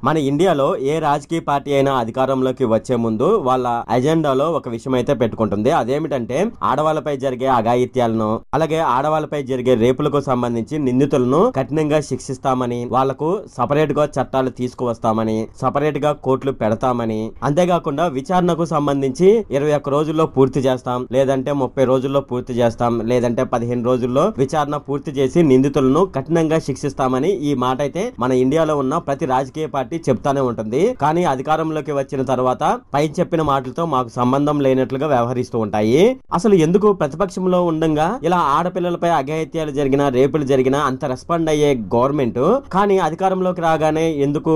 మన ఇండియాలో ఏ రాజకీయ పార్టీ అయినా అధికారంలోకి వచ్చే ముందు వాళ్ళ అజెండాలో ఒక విషయం అయితే పెట్టుకుంటుంది. అదేమిటంటే ఆడవాళ్ళపై జరిగే అఘాయిత్యాలను అలాగే ఆడవాళ్ళపై జరిగే రేపులకు సంబంధించి నిందితులను కఠినంగా శిక్షిస్తామని, వాళ్లకు సపరేట్ గా చట్టాలు తీసుకువస్తామని, సపరేట్ గా కోర్టులు పెడతామని, అంతేకాకుండా విచారణకు సంబంధించి 21 రోజుల్లో పూర్తి చేస్తాం, లేదంటే 30 రోజుల్లో పూర్తి చేస్తాం, లేదంటే 15 రోజుల్లో విచారణ పూర్తి చేసి నిందితులను కఠినంగా శిక్షిస్తామని ఈ మాట అయితే మన ఇండియాలో ఉన్న ప్రతి రాజకీయ పార్టీ చెప్తానే ఉంటుంది. కానీ అధికారంలోకి వచ్చిన తర్వాత పై చెప్పిన మాటలతో మాకు సంబంధం లేనట్లుగా వ్యవహరిస్తూ ఉంటాయి. అసలు ఎందుకు ప్రతిపక్షంలో ఉండంగా ఇలా ఆడపిల్లలపై అఘాయిత్యాలు జరిగిన, రేపులు జరిగిన అంత రెస్పాండ్ అయ్యే గవర్నమెంట్ కానీ అధికారంలోకి రాగానే ఎందుకు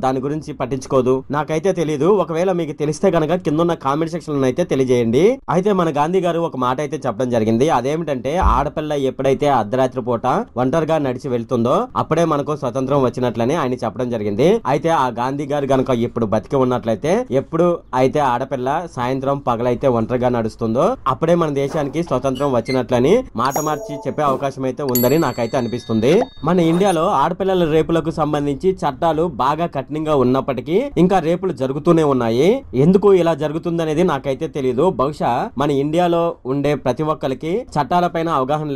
దాని గురించి పట్టించుకోదు? నాకైతే తెలియదు. ఒకవేళ మీకు తెలిస్తే గనక కింద కామెంట్ సెక్షన్ లో అయితే తెలియజేయండి. అయితే మన గాంధీ గారు ఒక మాట అయితే చెప్పడం జరిగింది. అదేమిటంటే ఆడపిల్ల ఎప్పుడైతే అర్ధరాత్రి పూట ఒంటరిగా నడిచి వెళ్తుందో అప్పుడే మనకు స్వతంత్రం వచ్చినట్లని ఆయన చెప్పడం జరిగింది. అయితే ఆ గాంధీ గారు గనక ఇప్పుడు బతికి ఉన్నట్లయితే, ఎప్పుడు అయితే ఆడపిల్ల సాయంత్రం పగలైతే ఒంటరిగా నడుస్తుందో అప్పుడే మన దేశానికి స్వతంత్రం వచ్చినట్లని మాట మార్చి చెప్పే అవకాశం అయితే ఉందని నాకైతే అనిపిస్తుంది. మన ఇండియాలో ఆడపిల్లల రేపులకు సంబంధించి చట్టాలు బాగా కఠినంగా ఉన్నప్పటికీ ఇంకా రేపులు జరుగుతూనే ఉన్నాయి. ఎందుకు ఇలా జరుగుతుందనేది నాకైతే తెలియదు. బహుశా మన ఇండియాలో ఉండే ప్రతి ఒక్కరికి చట్టాలపైన అవగాహన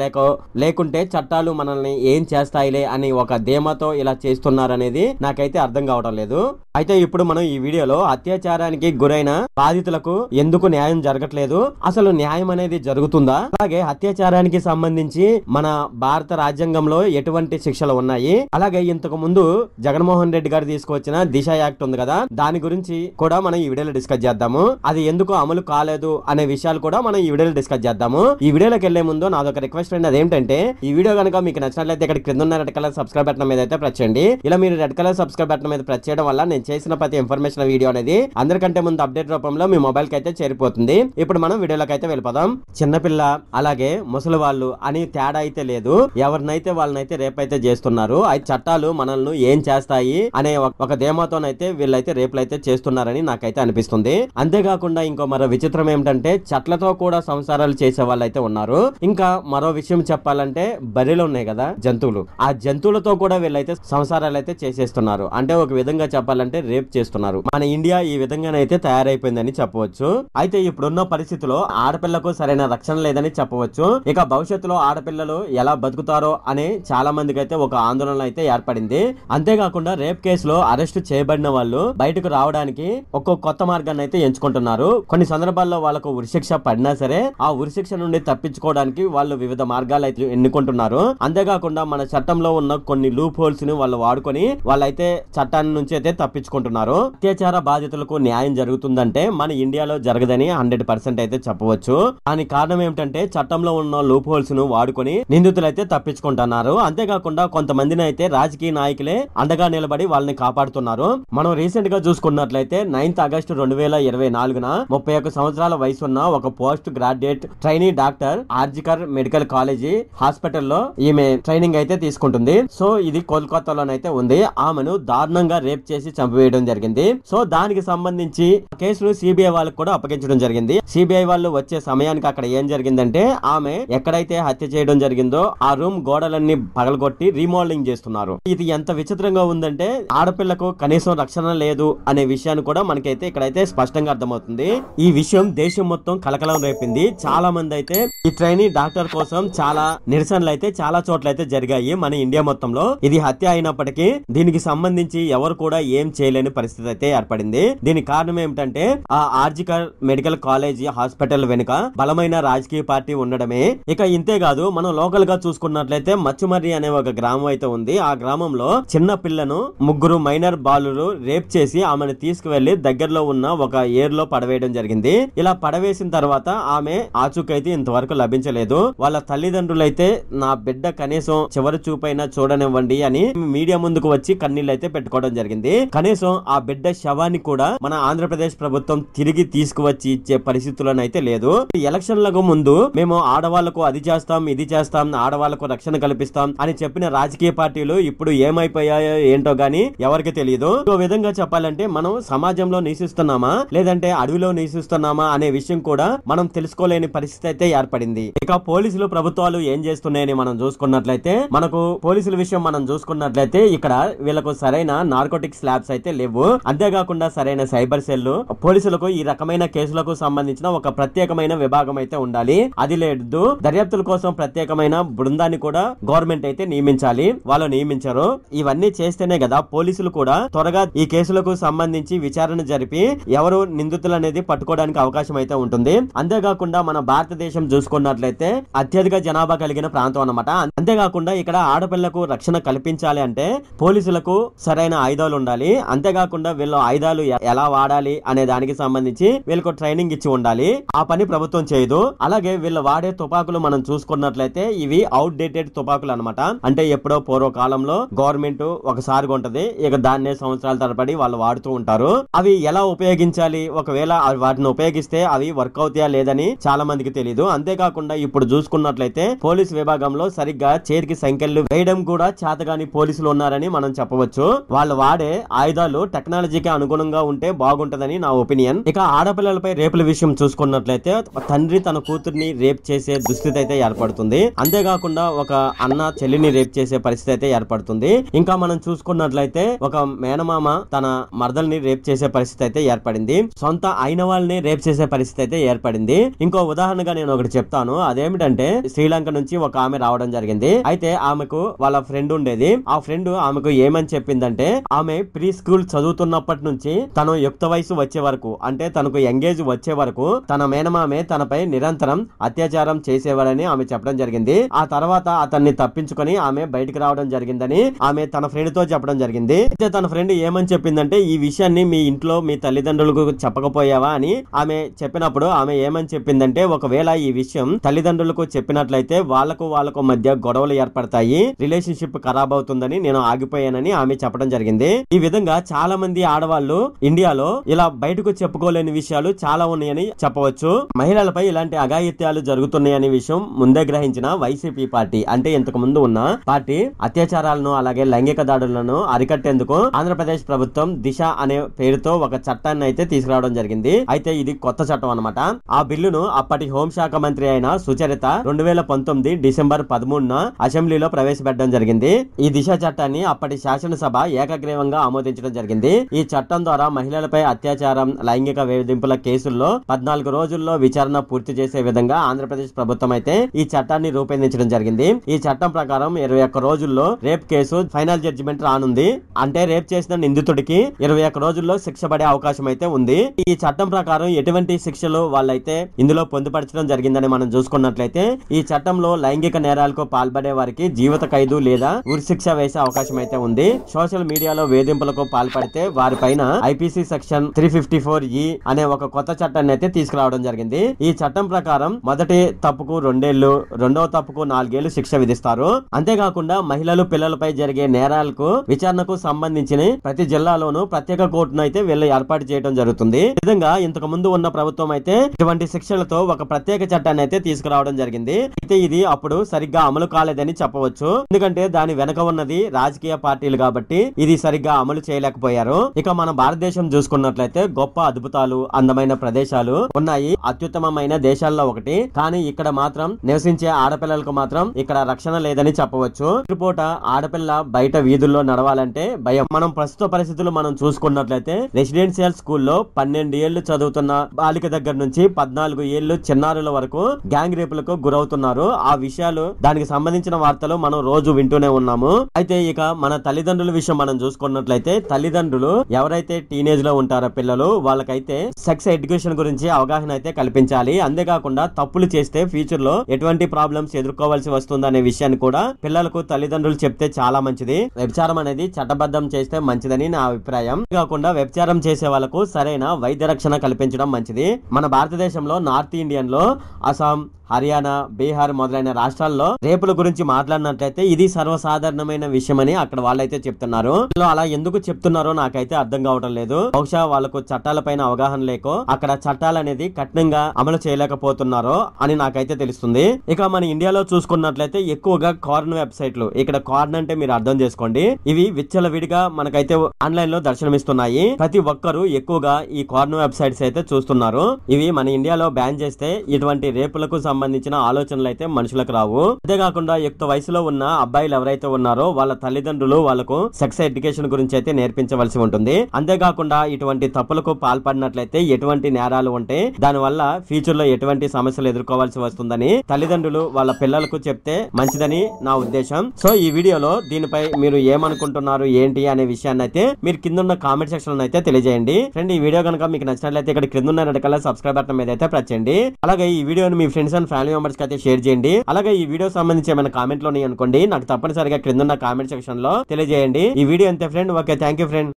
లేకుంటే చట్టాలు మనల్ని ఏం చేస్తాయిలే అని ఒక ధీమాతో ఇలా చేస్తున్నారనేది నాకైతే అర్థం కావడం లేదు. అయితే ఇప్పుడు మనం ఈ వీడియోలో అత్యాచారానికి గురైన బాధితులకు ఎందుకు న్యాయం జరగట్లేదు, అసలు న్యాయం అనేది జరుగుతుందా, అలాగే అత్యాచారానికి సంబంధించి మన భారత రాజ్యాంగంలో ఎటువంటి శిక్షలు ఉన్నాయి, అలాగే ఇంతకు ముందు జగన్మోహన్ రెడ్డి గారు తీసుకొచ్చిన దిశ యాక్ట్ ఉంది కదా, దాని గురించి కూడా మనం ఈ వీడియోలో డిస్కస్ చేద్దాము. అది ఎందుకు అమలు కాలేదు అనే విషయాలు కూడా మనం ఈ వీడియోలో డిస్కస్ చేద్దాము. ఈ వీడియోలోకి వెళ్లే ముందు నాదొక రిక్వెస్ట్ అండి. అదేంటంటే ఈ వీడియో కనుక మీకు నచ్చినట్లయితే ఇక్కడ క్రింద ఉన్న రెడ్ కలర్ సబ్స్క్రైబ్ బటన్ మీద అయితే ప్రెస్ చేయండి. ఇలా మీరు రెడ్ కలర్ సబ్స్క్రైబ్ బటన్ మీద ప్రెస్ చేయడం వల్ల నేను చేసిన ప్రతి ఇన్ఫర్మేషన్ వీడియో అనేది అందరికంటే ముందు అప్డేట్ రూపంలో మీ మొబైల్ కి అయితే చేరిపోతుంది. ఇప్పుడు మనం వీడియోలోకి అయితే వెళ్ళిపోదాం. చిన్నపిల్ల అలాగే ముసలి వాళ్ళు అని తేడా అయితే లేదు. ఎవరినైతే వాళ్ళనైతే రేపైతే చేస్తున్నారు. అయితే చట్టాలు మనల్ని ఏం చేస్తాయి అనే ఒక ధీమాతోనైతే వీళ్ళైతే రేపులు అయితే చేస్తున్నారని నాకైతే అనిపిస్తుంది. అంతేకాకుండా ఇంకో మరో విచిత్రం ఏమిటంటే చెట్లతో కూడా సంసారాలు చేసే వాళ్ళు అయితే ఉన్నారు. ఇంకా మరో విషయం చెప్పాలంటే బర్రెలు ఉన్నాయి కదా జంతువులు, ఆ జంతువులతో కూడా వీళ్ళైతే సంసారాలు అయితే చేసేస్తున్నారు. అంటే ఒక విధంగా చెప్పాలంటే రేప్ చేస్తున్నారు. మన ఇండియా ఈ విధంగానైతే తయారైపోయిందని చెప్పవచ్చు. అయితే ఇప్పుడున్న పరిస్థితిలో ఆడపిల్లకు సరైన రక్షణ లేదని చెప్పవచ్చు. ఇక భవిష్యత్తులో ఆడపిల్లలు ఎలా బతుకుతారో అని చాలా మందికి అయితే ఒక ఆందోళన అయితే ఏర్పడింది. అంతేకాకుండా రేప్ కేసులో అరెస్ట్ చేయబడిన వాళ్ళు బయటకు రావడానికి ఒక కొత్త మార్గాన్ని అయితే ఎంచుకుంటున్నారు. కొన్ని సందర్భాల్లో వాళ్ళకు ఉరిశిక్ష పడినా సరే ఆ ఉరిశిక్ష నుండి తప్పించుకోవడానికి వాళ్ళు వివిధ మార్గాలు అయితే ఎన్నుకుంటున్నారు. అంతేకాకుండా మన చట్టంలో ఉన్న కొన్ని లూప్ హోల్స్ ని వాళ్ళు వాడుకొని వాళ్ళైతే చట్టాన్ని నుంచి అయితే తప్పించుకుంటున్నారు. అత్యాచార బాధితులకు న్యాయం జరుగుతుందంటే మన ఇండియాలో జరగదని 100% అయితే చెప్పవచ్చు. దానికి కారణం ఏమిటంటే చట్టంలో ఉన్న లూప్ హోల్స్ ను వాడుకొని నిందితులైతే తప్పించుకుంటున్నారు. అంతేకాకుండా కొంతమందిని అయితే రాజకీయ నాయకులే అండగా నిలబడి వాళ్ళని కాపాడుతున్నారు. మనం రీసెంట్ గా చూసుకున్నట్లయితే 9th ఆగస్టు 2024 31 సంవత్సరాల వయసున్న ఒక post graduate trainee doctor RG Kar medical college హాస్పిటల్లో ఈమె ట్రైనింగ్ అయితే తీసుకుంటుంది. సో ఇది కోల్కతాలోనైతే ఉంది. ఆమెను దారుణంగా రేప్ చేసి చంపివేయడం జరిగింది. సో దానికి సంబంధించి కేసును సిబిఐ వాళ్ళకి కూడా అప్పగించడం జరిగింది. సిబిఐ వాళ్ళు వచ్చే సమయానికి అక్కడ ఏం జరిగిందంటే ఆమె ఎక్కడైతే హత్య చేయడం జరిగిందో ఆ రూమ్ గోడలన్నీ పగలగొట్టి రీమోడలింగ్ చేస్తున్నారు. ఇది ఎంత విచిత్రంగా ఉందంటే ఆడపిల్లకు కనీసం రక్షణ లేదు అనే విషయాన్ని కూడా మనకైతే ఇక్కడైతే స్పష్టంగా అర్థమవుతుంది. ఈ విషయం దేశం మొత్తం కలకలం రేపింది. చాలా మంది అయితే ఈ ట్రైనీ డాక్టర్ కోసం చాలా నిరసనలు అయితే చాలా చోట్ల అయితే జరిగాయి మన ఇండియా మొత్తంలో. ఇది హత్య అయినప్పటికీ దీనికి సంబంధించి ఎవరు కూడా ఏం చేయలేని పరిస్థితి అయితే ఏర్పడింది. దీనికి కారణం ఏమిటంటే ఆ ఆర్జికర్ మెడికల్ కాలేజీ హాస్పిటల్ వెనుక బలమైన రాజకీయ పార్టీ ఉండడమే. ఇక ఇంతే కాదు, మనం లోకల్ గా చూసుకున్నట్లయితే మచ్చుమర్రి అనే ఒక గ్రామం అయితే ఉంది. ఆ గ్రామంలో చిన్న పిల్లను 3 మైనర్ బాలురు రేప్ చేసి ఆమెను తీసుకువెళ్లి దగ్గరలో ఉన్న ఒక ఏరులో పడవేయడం జరిగింది. ఇలా పడవేసిన తర్వాత ఆమె ఆచూకైతే ఇంతవరకు లభించలేదు. వాళ్ళ తల్లిదండ్రులైతే నా బిడ్డ కనీసం చివరి చూపైనా చూడనివ్వండి అని మీడియా ముందుకు వచ్చి కన్నీళ్ళు అయితే పెట్టుకోవడం జరిగింది. కనీసం ఆ బిడ్డ శవాన్ని కూడా మన ఆంధ్రప్రదేశ్ ప్రభుత్వం తిరిగి తీసుకువచ్చి ఇచ్చే పరిస్థితుల్లోనైతే లేదు. ఎలక్షన్లకు ముందు మేము ఆడవాళ్లకు అది చేస్తాం ఇది చేస్తాం, ఆడవాళ్లకు రక్షణ కల్పిస్తాం అని చెప్పిన రాజకీయ పార్టీలు ఇప్పుడు ఏమైపోయాయో ఏంటో గానీ ఎవరికి తెలియదు. ఇంకో విధంగా చెప్పాలంటే మనం సమాజంలో నివసిస్తున్నామా లేదంటే అడవిలో నివసిస్తున్నామా అనే విషయం కూడా మనం తెలుసుకోలేని పరిస్థితి అయితే ఏర్పడింది. ఇక పోలీసులు ప్రభుత్వాలు ఏం చేస్తున్నాయని మనం చూసుకున్నట్లయితే, మనకు పోలీసుల విషయం మనం చూసుకున్నట్లయితే ఇక్కడ వీళ్ళకు సరైన నార్కోటిక్స్ ల్యాబ్స్ అయితే లేవు. అంతేకాకుండా సరైన సైబర్ సెల్, పోలీసులకు ఈ రకమైన కేసులకు సంబంధించిన ఒక ప్రత్యేకమైన విభాగం అయితే ఉండాలి. అది లేదు. దర్యాప్తుల కోసం ప్రత్యేకమైన బృందాన్ని కూడా గవర్నమెంట్ అయితే నియమించాలి. వాళ్ళు నియమించరు. ఇవన్నీ చేస్తేనే కదా పోలీసులు కూడా త్వరగా ఈ కేసులకు సంబంధించి విచారణ జరిపి ఎవరు నిందితులు అనేది పట్టుకోవడానికి అవకాశం అయితే ఉంటుంది. అంతేకాకుండా మన భారతదేశం చూసుకున్నట్లయితే అత్యధిక జనాభా కలిగిన ప్రాంతం అన్నమాట. అంతేకాకుండా ఇక్కడ ఆడపిల్లకు రక్షణ కల్పించాలి అంటే పోలీసులకు సరైన ఆయుధాలు ఉండాలి. అంతేకాకుండా వీళ్ళు ఆయుధాలు ఎలా వాడాలి అనే దానికి సంబంధించి వీళ్ళకు ట్రైనింగ్ ఇచ్చి ఉండాలి. ఆ పని ప్రభుత్వం చేయదు. అలాగే వీళ్ళు వాడే తుపాకులు మనం చూసుకున్నట్లయితే ఇవి అవుట్ డేటెడ్ తుపాకులు అన్నమాట. అంటే ఎప్పుడో పూర్వకాలంలో గవర్నమెంట్ ఒకసారి ఉంటది, ఇక దాన్నే సంవత్సరాల తరబడి వాళ్ళు వాడుతూ ఉంటారు. అవి ఎలా ఉపయోగించాలి, ఒకవేళ వాటిని ఉపయోగిస్తే అవి వర్క్ అవుతాయా లేదని చాలా మందికి తెలియదు. అంతేకాకుండా ఇప్పుడు చూసుకున్నట్లయితే పోలీస్ విభాగంలో సరిగ్గా చేతికి సంఖ్యలు వేయడం కూడా చేతగాని పోలీసులు ఉన్నారని మనం చెప్పవచ్చు. వాళ్ళు వాడే ఆయుధాలు టెక్నాలజీకి అనుగుణంగా ఉంటే బాగుంటదని నా ఒపీనియన్. ఇక ఆడపిల్లలపై రేపుల విషయం చూసుకున్నట్లయితే తండ్రి తన కూతుర్ని రేప్ చేసే దుస్థితి అయితే ఏర్పడుతుంది. అంతేకాకుండా ఒక అన్న చెల్లిని రేప్ చేసే పరిస్థితి అయితే ఏర్పడుతుంది. ఇంకా మనం చూసుకున్నట్లయితే ఒక మేనమామ తన మరదల్ని రేప్ చేసే పరిస్థితి అయితే ఏర్పడింది. సొంత అయిన వాళ్ళని రేప్ చేసే పరిస్థితి అయితే ఏర్పడింది. ఇంకో ఉదాహరణగా నేను ఒకటి చెప్తాను. అదేమిటంటే శ్రీలంక నుంచి ఒక ఆమె రావడం జరిగింది. అయితే ఆమెకు వాళ్ళ ఫ్రెండ్ ఉండేది. ఆ ఫ్రెండ్ ఆమెకు ఏమని చెప్పిందంటే ఆమె ప్రీ స్కూల్ చదువుతున్నప్పటి నుంచి తను యుక్త వయసు వచ్చే వరకు, అంటే తనకు ఎంగేజ్ వచ్చే వరకు తన మేనమామే తనపై నిరంతరం అత్యాచారం చేసేవాడని ఆమె చెప్పడం జరిగింది. ఆ తర్వాత అతన్ని తప్పించుకొని ఆమె బయటికి రావడం జరిగిందని ఆమె తన ఫ్రెండ్ తో చెప్పడం జరిగింది. అయితే తన ఫ్రెండ్ ఏమని చెప్పిందంటే ఈ విషయాన్ని మీ ఇంట్లో మీ తల్లిదండ్రులకు చెప్పకపోయావా అని ఆమె చెప్పినప్పుడు ఆమె ఏమని చెప్పిందంటే ఒకవేళ ఈ విషయం తల్లిదండ్రులకు చెప్పినట్లయితే వాళ్ళకు మధ్య గొడవలు ఏర్పడతాయి, రిలేషన్షిప్ ఖరాబ్ అవుతుందని నేను ఆగిపోయానని ఆమె చెప్పడం జరిగింది. ఈ విధంగా చాలా మంది ఆడవాళ్లు ఇండియాలో ఇలా బయటకు చెప్పుకోలేని విషయాలు చాలా ఉన్నాయని చెప్పవచ్చు. మహిళలపై ఇలాంటి అఘాయిత్యాలు జరుగుతున్నాయనే విషయం ముందే గ్రహించిన వైసీపీ పార్టీ, అంటే ఇంతకు ముందు ఉన్న పార్టీ, అత్యాచారాలను అలాగే లైంగిక దాడులను అరికట్టేందుకు ఆంధ్రప్రదేశ్ ప్రభుత్వం దిశ అనే పేరుతో ఒక చట్టాన్ని అయితే తీసుకురావడం జరిగింది. అయితే ఇది కొత్త చట్టం అన్నమాట. ఆ బిల్లును అప్పటి హోంశాఖ మంత్రి అయిన సుచరిత 2019 డిసెంబర్ 13న అసెంబ్లీలో ప్రవేశపెట్టడం జరిగింది. ఈ దిశ చట్టాన్ని అప్పటి శాసనసభ ఏకగ్రీవంగా ఆమోదించడం జరిగింది. ఈ చట్టం ద్వారా మహిళలపై అత్యాచారం, లైంగిక వేధింపుల కేసుల్లో 14 రోజుల్లో విచారణ పూర్తి చేసే విధంగా ఆంధ్రప్రదేశ్ ప్రభుత్వం అయితే ఈ చట్టాన్ని రూపొందించడం జరిగింది. ఈ చట్టం ప్రకారం 21 రోజుల్లో రేప్ కేసు ఫైనల్ జడ్జిమెంట్ రానుంది. అంటే రేప్ చేసిన నిందితుడికి 21 రోజుల్లో శిక్ష పడే అవకాశం అయితే ఉంది. ఈ చట్టం ప్రకారం ఎటువంటి శిక్షలు వాళ్ళైతే ఇందులో పొందుపరచడం జరిగిందని మనం చూసుకున్నట్లయితే ఈ చట్టంలో లైంగిక నేరాలకు పాల్పడే వారికి జీవిత ఖైదు లేదా ఉరిశిక్ష వేసే అవకాశం అయితే ఉంది. సోషల్ మీడియాలో వేధింపులకు పాల్పడితే వారిపైన ఐపీసీ సెక్షన్ 354E అనే ఒక కొత్త చట్టాన్ని అయితే తీసుకురావడం జరిగింది. ఈ చట్టం ప్రకారం మొదటి తప్పుకు 2 ఏళ్లు, రెండవ తప్పుకు 4 ఏళ్లు శిక్ష విధిస్తారు. అంతేకాకుండా మహిళలు, పిల్లలపై జరిగే నేరాలకు విచారణకు సంబంధించిన ప్రతి జిల్లాలోనూ ప్రత్యేక కోర్టును అయితే వీళ్ళు ఏర్పాటు చేయడం జరుగుతుంది. ఈ విధంగా ఇంతకు ముందు ఉన్న ప్రభుత్వం అయితే ఇటువంటి శిక్షలతో ఒక ప్రత్యేక చట్టాన్ని అయితే తీసుకురావడం జరిగింది. అయితే ఇది అప్పుడు సరిగ్గా అమలు కాలేదని చెప్పవచ్చు. ఎందుకంటే దాని వెనక ఉన్నది రాజకీయ పార్టీలు కాబట్టి ఇది సరిగ్గా అమలు చేయలేకపోయారు. ఇక మన భారతదేశం చూసుకున్నట్లయితే గొప్ప అద్భుతాలు, అందమైన ప్రదేశాలు ఉన్నాయి. అత్యుత్తమమైన దేశాల్లో ఒకటి. కానీ ఇక్కడ మాత్రం నివసించే ఆడపిల్లలకు మాత్రం ఇక్కడ రక్షణ లేదని చెప్పవచ్చు. పూట ఆడపిల్ల బయట వీధుల్లో నడవాలంటే భయం. మనం ప్రస్తుత పరిస్థితులు మనం చూసుకున్నట్లయితే రెసిడెన్షియల్ స్కూల్లో 12 ఏళ్లు చదువుతున్న బాలిక దగ్గర నుంచి 14 ఏళ్లు చిన్నారుల వరకు గ్యాంగ్ రేపులకు గురవుతున్నారు. ఆ విషయాలు, దానికి సంబంధించిన వార్తలు మనం రోజు వింటూనే ఉన్నాము. అయితే ఇక మన తల్లిదండ్రుల విషయం మనం చూసుకున్నట్లయితే తల్లిదండ్రులు ఎవరైతే టీనేజ్ లో ఉంటారో పిల్లలు, వాళ్ళకైతే సెక్స్ ఎడ్యుకేషన్ గురించి అవగాహన అయితే కల్పించాలి. అంతేకాకుండా తప్పులు చేస్తే ఫ్యూచర్ లో ఎటువంటి ప్రాబ్లమ్స్ ఎదుర్కోవాల్సి వస్తుందనే విషయాన్ని కూడా పిల్లలకు తల్లిదండ్రులు చెప్తే చాలా మంచిది. వ్యభిచారం అనేది చట్టబద్ధం చేస్తే మంచిదని నా అభిప్రాయం. కాకుండా వ్యభిచారం చేసే వాళ్ళకు సరైన వైద్య రక్షణ కల్పించడం మంచిది. మన భారతదేశంలో నార్త్ ఇండియన్ లో అస్సాం, హర్యానా, బీహార్ మొదలైన రాష్ట్రాల్లో రేపుల గురించి మాట్లాడినట్లయితే ఇది సర్వసాధారణమైన విషయమని అక్కడ వాళ్ళైతే చెప్తున్నారు. అలా ఎందుకు చెప్తున్నారో నాకైతే అర్థం కావడం లేదు. బహుశా వాళ్ళకు చట్టాలపైన అవగాహన లేకో అక్కడ చట్టాలు అనేది కఠినంగా అమలు చేయలేకపోతున్నారో అని నాకైతే తెలుస్తుంది. ఇక మన ఇండియాలో చూసుకున్నట్లయితే ఎక్కువగా కార్న్ వెబ్సైట్లు, ఇక్కడ కార్న్ అంటే మీరు అర్థం చేసుకోండి, ఇవి విచ్చలవిడిగా మనకైతే ఆన్లైన్ లో దర్శనమిస్తున్నాయి. ప్రతి ఒక్కరు ఎక్కువగా ఈ కార్న్ వెబ్సైట్స్ అయితే చూస్తున్నారు. ఇవి మన ఇండియాలో బ్యాన్ చేస్తే ఇటువంటి రేపులకు సంబంధించిన ఆలోచనలు అయితే మనుషులకు రావు. అంతేకాకుండా యుక్త వయసులో ఉన్న అబ్బాయిలు ఎవరైతే ఉన్నారో వాళ్ళ తల్లిదండ్రులు వాళ్ళకు సెక్స్ ఎడ్యుకేషన్ గురించి అయితే నేర్పించవలసి ఉంటుంది. అంతేకాకుండా ఇటువంటి తప్పులకు పాల్పడినట్లయితే ఎటువంటి నేరాలు ఉంటే దాని వల్ల ఫ్యూచర్ లో ఎటువంటి సమస్యలు ఎదుర్కోవాల్సి వస్తుందని తల్లిదండ్రులు వాళ్ళ పిల్లలకు చెప్తే మంచిదని నా ఉద్దేశం. సో ఈ వీడియోలో దీనిపై మీరు ఏమనుకుంటున్నారు ఏంటి అనే విషయాన్ని అయితే మీరు కింద ఉన్న కామెంట్ సెక్షన్ లో అయితే తెలియజేయండి. ఫ్రెండ్, ఈ వీడియో కనుక మీకు నచ్చినట్లయితే ఇక్కడ కింద ఉన్న రెడ్ కలర్ సబ్స్క్రైబ్ బటన్ మీద అయితే ప్రెస్ చేయండి. అలాగే ఈ వీడియోని మీ ఫ్రెండ్స్ అండ్ ఫ్యామిలీ మెంబర్స్ కి అయితే షేర్ చేయండి. అలాగే ఈ వీడియో సంబంధించి ఏమైనా కామెంట్ లోని అనుకోండి, నాకు తప్పనిసరిగా కింద ఉన్న కామెంట్ సెక్షన్ లో తెలియజేయండి. ఈ వీడియో అంతే friend. Okay, thank you friend.